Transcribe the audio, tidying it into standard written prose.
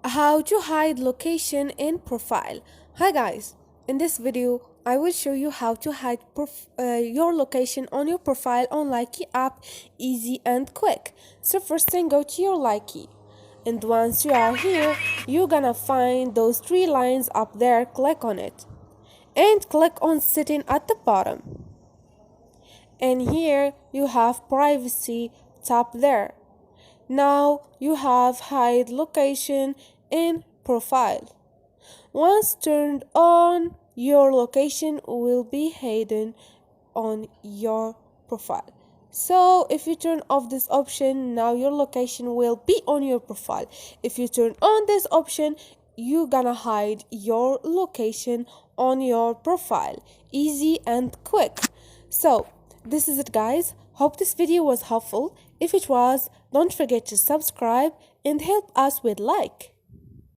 How to hide location in profile. Hi guys, in this video I will show you how to hide your location on your profile on Likee app, easy and quick. So first thing, go to your Likee, and once you are here you're gonna find those three lines up there. Click on it and click on setting at the bottom, and here you have privacy. Tap there. Now you have hide location in profile. Once turned on, your location will be hidden on your profile. So if you turn off this option, now your location will be on your profile. If you turn on this option, you're gonna hide your location on your profile. Easy and quick. So this is it, guys. Hope this video was helpful. If it was, don't forget to subscribe and help us with like.